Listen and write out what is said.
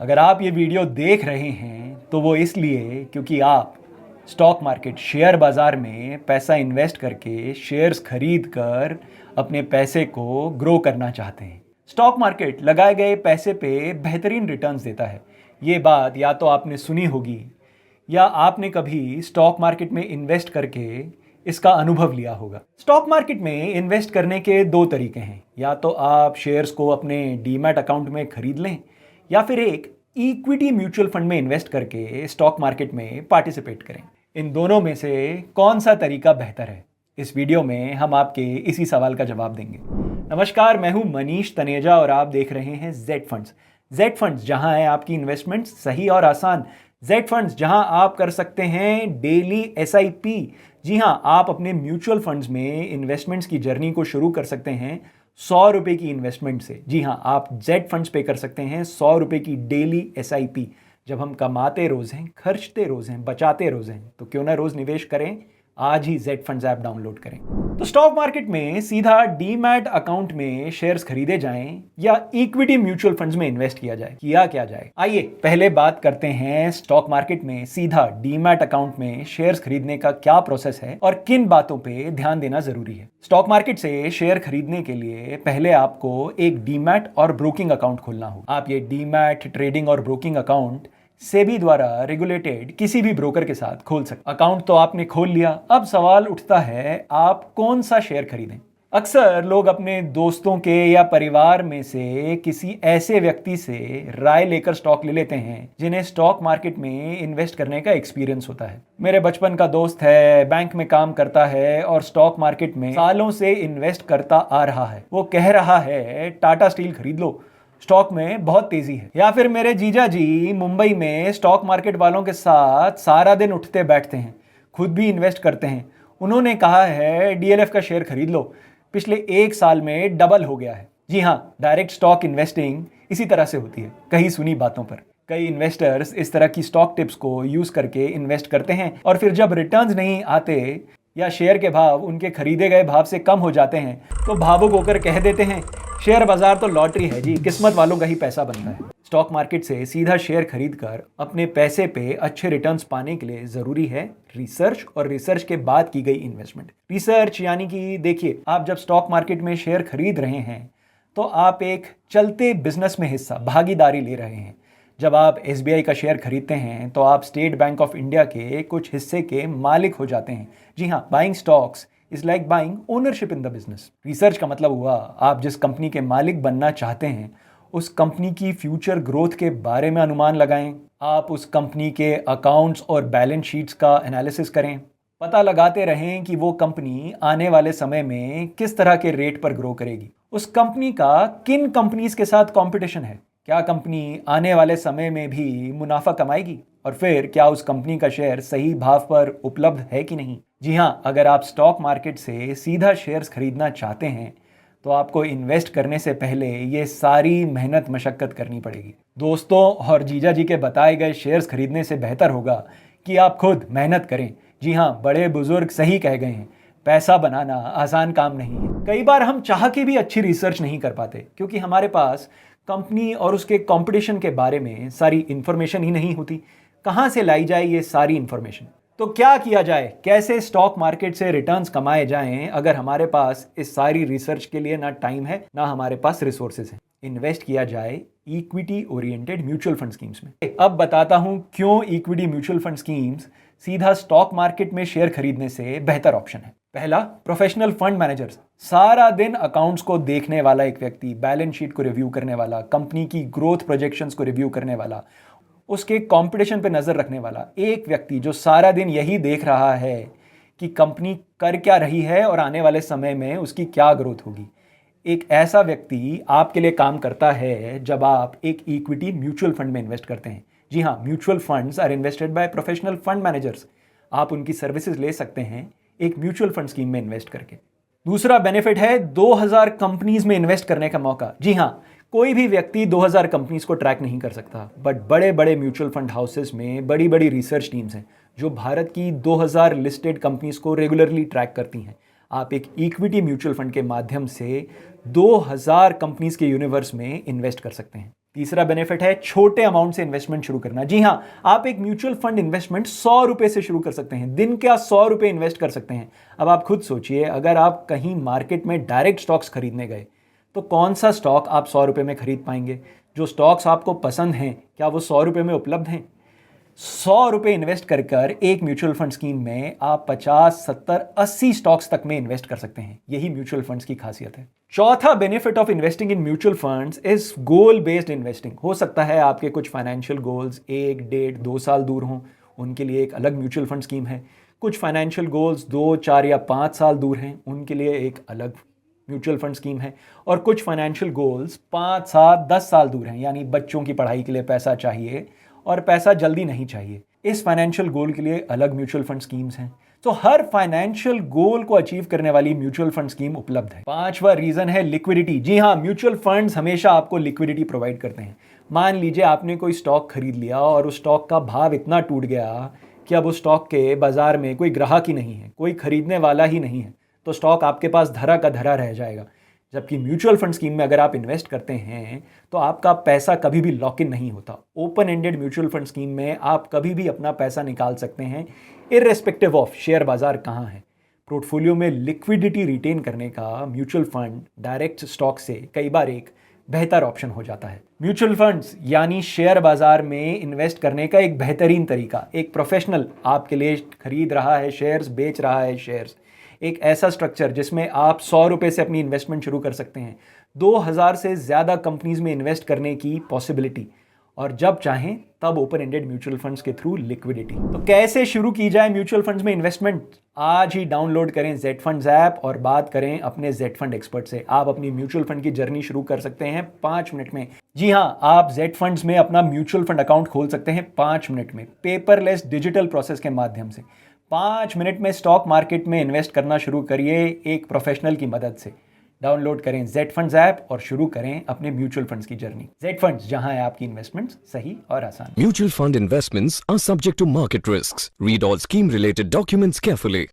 अगर आप ये वीडियो देख रहे हैं तो वो इसलिए क्योंकि आप स्टॉक मार्केट शेयर बाज़ार में पैसा इन्वेस्ट करके शेयर्स खरीद कर अपने पैसे को ग्रो करना चाहते हैं। स्टॉक मार्केट लगाए गए पैसे पे बेहतरीन रिटर्न्स देता है। ये बात या तो आपने सुनी होगी या आपने कभी स्टॉक मार्केट में इन्वेस्ट करके इसका अनुभव लिया होगा। स्टॉक मार्केट में इन्वेस्ट करने के दो तरीके हैं, या तो आप शेयर्स को अपने डीमैट अकाउंट में खरीद लें या फिर एक इक्विटी म्यूचुअल फंड में इन्वेस्ट करके स्टॉक मार्केट में पार्टिसिपेट करें। इन दोनों में से कौन सा तरीका बेहतर है, इस वीडियो में हम आपके इसी सवाल का जवाब देंगे। नमस्कार, मैं हूं मनीष तनेजा और आप देख रहे हैं जेड फंड्स। जेड फंड्स, जहां है आपकी इन्वेस्टमेंट सही और आसान। जेड फंड्स, जहां आप कर सकते हैं डेली एसआईपी। जी हां, आप अपने म्यूचुअल फंड्स में इन्वेस्टमेंट्स की जर्नी को शुरू कर सकते हैं 100 रुपए की इन्वेस्टमेंट से। जी हां, आप जेड फंड्स पे कर सकते हैं 100 रुपए की डेली एसआईपी। जब हम कमाते रोज हैं, खर्चते रोज हैं, बचाते रोज हैं, तो क्यों ना रोज निवेश करें। आज ही जेड फंड्स ऐप डाउनलोड करें। तो स्टॉक मार्केट में सीधा डीमैट अकाउंट में शेयर्स खरीदे जाएं या इक्विटी म्यूचुअल फंड्स में इन्वेस्ट किया जाए, किया क्या जाए। आइए पहले बात करते हैं स्टॉक मार्केट में सीधा डीमैट अकाउंट में शेयर्स खरीदने का क्या प्रोसेस है और किन बातों पे ध्यान देना जरूरी है। स्टॉक मार्केट से शेयर खरीदने के लिए पहले आपको एक डीमैट और ब्रोकिंग अकाउंट खोलना होगा। आप ये डीमैट, ट्रेडिंग और ब्रोकिंग अकाउंट सेबी द्वारा रेगुलेटेड किसी भी ब्रोकर के साथ खोल सकते। अकाउंट तो आपने खोल लिया, अब सवाल उठता है आप कौन सा शेयर खरीदें। अक्सर लोग अपने दोस्तों के या परिवार में से किसी ऐसे व्यक्ति से राय लेकर स्टॉक ले लेते हैं जिन्हें स्टॉक मार्केट में इन्वेस्ट करने का एक्सपीरियंस होता है। मेरे बचपन का दोस्त है, बैंक में काम करता है और स्टॉक मार्केट में सालों से इन्वेस्ट करता आ रहा है। वो कह रहा है टाटा स्टील खरीद लो, स्टॉक में बहुत तेजी है। या फिर मेरे जीजा जी मुंबई में स्टॉक मार्केट वालों के साथ सारा दिन उठते बैठते हैं, खुद भी इन्वेस्ट करते हैं। उन्होंने कहा है डीएलएफ का शेयर खरीद लो, पिछले 1 साल में डबल हो गया है। जी हाँ, डायरेक्ट स्टॉक इन्वेस्टिंग इसी तरह से होती है, कहीं सुनी बातों पर। कई इन्वेस्टर्स इस तरह की स्टॉक टिप्स को यूज करके इन्वेस्ट करते हैं और फिर जब रिटर्न्स नहीं आते या शेयर के भाव उनके खरीदे गए भाव से कम हो जाते हैं तो भावुक होकर कह देते हैं शेयर बाजार तो लॉटरी है जी, किस्मत वालों का ही पैसा बनता है। स्टॉक मार्केट से सीधा शेयर खरीदकर अपने पैसे पे अच्छे रिटर्न्स पाने के लिए जरूरी है रिसर्च और रिसर्च के बाद की गई इन्वेस्टमेंट। रिसर्च यानी कि देखिए, आप जब स्टॉक मार्केट में शेयर खरीद रहे हैं तो आप एक चलते बिजनेस में हिस्सा, भागीदारी ले रहे हैं। जब आप एसबीआई का शेयर खरीदते हैं तो आप स्टेट बैंक ऑफ इंडिया के कुछ हिस्से के मालिक हो जाते हैं। जी हाँ, buying stocks is like buying ownership in the business. Research का मतलब हुआ आप जिस कंपनी के मालिक बनना चाहते हैं उस कंपनी की फ्यूचर ग्रोथ के बारे में अनुमान लगाएं। आप उस कंपनी के अकाउंट्स और बैलेंस शीट्स का एनालिसिस करें, पता लगाते रहें कि वो कंपनी आने वाले समय में किस तरह के रेट पर ग्रो करेगी। उस कंपनी का किन कंपनीज के साथ कंपटीशन है, क्या कंपनी आने वाले समय में भी मुनाफा कमाएगी और फिर क्या उस कंपनी का शेयर सही भाव पर उपलब्ध है कि नहीं। जी हाँ, अगर आप स्टॉक मार्केट से सीधा शेयर्स खरीदना चाहते हैं तो आपको इन्वेस्ट करने से पहले ये सारी मेहनत मशक्कत करनी पड़ेगी। दोस्तों और जीजा जी के बताए गए शेयर्स खरीदने से बेहतर होगा कि आप खुद मेहनत करें। जी हाँ, बड़े बुजुर्ग सही कह गए हैं, पैसा बनाना आसान काम नहीं है। कई बार हम चाह के भी अच्छी रिसर्च नहीं कर पाते क्योंकि हमारे पास कंपनी और उसके कंपटीशन के बारे में सारी इंफॉर्मेशन ही नहीं होती। कहाँ से लाई जाए ये सारी इंफॉर्मेशन? तो क्या किया जाए, कैसे स्टॉक मार्केट से रिटर्न्स कमाए जाएं अगर हमारे पास इस सारी रिसर्च के लिए ना टाइम है ना हमारे पास रिसोर्सेज हैं? इन्वेस्ट किया जाए equity oriented mutual fund schemes में। अब बताता हूं क्यों इक्विटी म्यूचुअल फंड स्कीम्स सीधा स्टॉक मार्केट में शेयर खरीदने से बेहतर ऑप्शन है। पहला, प्रोफेशनल फंड मैनेजर्स। सारा दिन अकाउंट्स को देखने वाला एक व्यक्ति, बैलेंस शीट को रिव्यू करने वाला, कंपनी की ग्रोथ प्रोजेक्शंस को रिव्यू करने वाला, उसके कंपटीशन पे नजर रखने वाला एक व्यक्ति जो सारा दिन यही देख रहा है कि कंपनी कर क्या रही है और आने वाले समय में उसकी क्या ग्रोथ होगी। एक ऐसा व्यक्ति आपके लिए काम करता है जब आप एक इक्विटी म्यूचुअल फंड में इन्वेस्ट करते हैं। जी हाँ, mutual funds are invested by professional fund managers. आप उनकी सर्विसेज ले सकते हैं एक म्यूचुअल फंड स्कीम में इन्वेस्ट करके। दूसरा बेनिफिट है 2000 कंपनीज में इन्वेस्ट करने का मौका। जी हाँ, कोई भी व्यक्ति 2000 कंपनीज को ट्रैक नहीं कर सकता, बट बड़े बड़े म्यूचुअल फंड हाउसेस में बड़ी बड़ी रिसर्च टीम्स हैं जो भारत की 2000 लिस्टेड कंपनीज को रेगुलरली ट्रैक करती हैं। आप एक इक्विटी म्यूचुअल फंड के माध्यम से 2000 कंपनीज के यूनिवर्स में इन्वेस्ट कर सकते हैं। तीसरा बेनिफिट है छोटे अमाउंट से इन्वेस्टमेंट शुरू करना। जी हां, आप एक म्यूचुअल फंड इन्वेस्टमेंट 100 रुपए से शुरू कर सकते हैं। दिन के आप 100 रुपए इन्वेस्ट कर सकते हैं। अब आप खुद सोचिए, अगर आप कहीं मार्केट में डायरेक्ट स्टॉक्स खरीदने गए तो कौन सा स्टॉक आप 100 रुपए में खरीद पाएंगे? जो स्टॉक्स आपको पसंद हैं, क्या वो 100 रुपए में उपलब्ध हैं? 100 रुपए इन्वेस्ट कर एक म्यूचुअल फंड स्कीम में आप 50, 70, 80 स्टॉक्स तक में इन्वेस्ट कर सकते हैं। यही म्यूचुअल फंड्स की खासियत है। चौथा benefit of investing in mutual funds is goal based investing. हो सकता है आपके कुछ फाइनेंशियल गोल्स 1, 1.5, 2 साल दूर हों, उनके लिए एक अलग म्यूचुअल फंड स्कीम है। कुछ फाइनेंशियल गोल्स 2, 4 या 5 साल दूर हैं, उनके लिए एक अलग म्यूचुअल फंड स्कीम है। और कुछ फाइनेंशियल गोल्स 5, 7, 10 साल दूर हैं, यानी बच्चों की पढ़ाई के लिए पैसा चाहिए और पैसा जल्दी नहीं चाहिए। इस फाइनेंशियल गोल के लिए अलग म्यूचुअल फंड स्कीम्स हैं। तो हर फाइनेंशियल गोल को अचीव करने वाली म्यूचुअल फंड स्कीम उपलब्ध है। पांचवा रीजन है लिक्विडिटी। जी हां, म्यूचुअल फंड्स हमेशा आपको लिक्विडिटी प्रोवाइड करते हैं। मान लीजिए आपने कोई स्टॉक खरीद लिया और उस स्टॉक का भाव इतना टूट गया कि अब उस स्टॉक के बाजार में कोई ग्राहक ही नहीं है, कोई खरीदने वाला ही नहीं है, तो स्टॉक आपके पास धरा का धरा रह जाएगा। जबकि म्यूचुअल फंड स्कीम में अगर आप इन्वेस्ट करते हैं तो आपका पैसा कभी भी लॉक इन नहीं होता। Open ended mutual fund scheme में आप कभी भी अपना पैसा निकाल सकते हैं, इररेस्पेक्टिव ऑफ शेयर बाजार कहाँ है। पोर्टफोलियो में लिक्विडिटी रिटेन करने का म्यूचुअल फंड डायरेक्ट स्टॉक से कई बार एक बेहतर ऑप्शन हो जाता है। म्यूचुअल फंड्स यानी शेयर बाजार में इन्वेस्ट करने का एक बेहतरीन तरीका। एक प्रोफेशनल आपके लिए खरीद रहा है शेयर्स, बेच रहा है शेयर्स। एक ऐसा स्ट्रक्चर जिसमें आप 100 रुपए से अपनी इन्वेस्टमेंट शुरू कर सकते हैं। 2000 से ज़्यादा कंपनीज में इन्वेस्ट करने की पॉसिबिलिटी, और जब चाहें तब ओपन एंडेड म्यूचुअल फंड्स के थ्रू लिक्विडिटी। तो कैसे शुरू की जाए म्यूचुअल फंड्स में इन्वेस्टमेंट? आज ही डाउनलोड करें जेड फंड्स ऐप और बात करें अपने जेड फंड एक्सपर्ट से। आप अपनी म्यूचुअल फंड की जर्नी शुरू कर सकते हैं 5 मिनट में। जी हां, आप जेड फंड्स में अपना म्यूचुअल फंड अकाउंट खोल सकते हैं 5 मिनट में, पेपरलेस डिजिटल प्रोसेस के माध्यम से। 5 मिनट में स्टॉक मार्केट में इन्वेस्ट करना शुरू करिए एक प्रोफेशनल की मदद से। डाउनलोड करें जेड फंड्स ऐप और शुरू करें अपने म्यूचुअल फंड्स की जर्नी। जेड फंड्स, जहां है आपकी इन्वेस्टमेंट्स सही और आसान। Mutual fund investments are subject to market risks. Read all scheme related documents carefully.